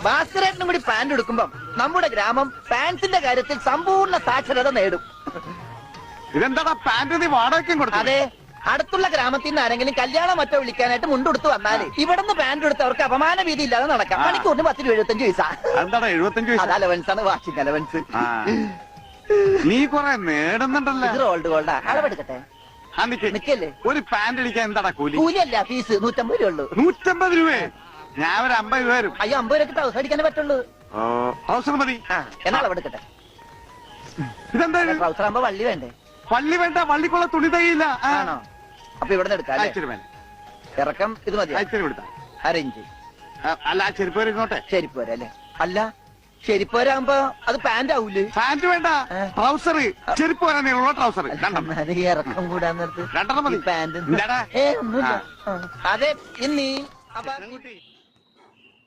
ഭാസ്കരേട്ടനും കൂടി പാന്റ് എടുക്കുമ്പോ നമ്മുടെ ഗ്രാമം പാന്റ്സിന്റെ കാര്യത്തിൽ സമ്പൂർണ്ണ സാക്ഷരത നേടും. ഇതെന്താടാ പാന്റ് നീ വാടകയ്ക്കും കൊടുത്തു? അതെ, അടുത്തുള്ള ഗ്രാമത്തിൽ നിന്ന് ആരെങ്കിലും കല്യാണം മറ്റോ വിളിക്കാനായിട്ട് മുണ്ടെടുത്ത് വന്നാല് ഇവിടുന്ന് പാന്റ് എടുത്ത് അവർക്ക് അപമാന ഭീതി ഇല്ലാതെ നടക്കാം. മണിക്കൂറിന് 10-75 പൈസ. എന്താടാ 75 പൈസ? അത് അലവൻസാണ്, വാഷിംഗ് അലവൻസ്. നീ കൊറേ നേടുന്നുണ്ടല്ലോ. ഇത് റോൾഡ് ഗോൾഡാ. അളവെടുക്കട്ടെ? നിക്കല്ലേ. ഒരു പാന്റ് അടിക്കാൻ എന്താടാ കൂലി? കൂലിയല്ല, ഫീസ് 150 രൂപ ഉള്ളൂ. 150 രൂപയെ? ഞാൻ ഒരു 50 രൂപ വരും. അയ്യോ, 50 രൂപയ്ക്ക് ട്രൗസർ അടിക്കാനേ പറ്റുള്ളൂ. ട്രൗസർ മതി. എന്നാ അളവെടുക്കട്ടെ? ഇതെന്താ? ട്രൗസർ ആകുമ്പോ വള്ളി വേണ്ടേ? വള്ളി വേണ്ട, വള്ളിക്കുള്ള തുണി തയ്യില്ല. ആണോ? അപ്പൊ ഇവിടെ എടുക്കാം. ഇറക്കം ഇത് മതി. അറേഞ്ച്. അല്ല, ചെരുപ്പ് വരെ ഇങ്ങോട്ടെ. ചെരുപ്പ് വരെ അല്ലേ? അല്ല, ചെരുപ്പ് വരാകുമ്പോ അത് പാന്റ് ആവൂലേ? പാന്റ് വേണ്ട, ട്രൗസർ. ചെരുപ്പ് വരാൻ നീളമുള്ള ട്രൗസർ. ഇറക്കം കൂടാൻ നിർത്തി. രണ്ടെണ്ണം മതി. പാന്റ്. ഒന്നുമില്ല. അതെ, ഇന്നീ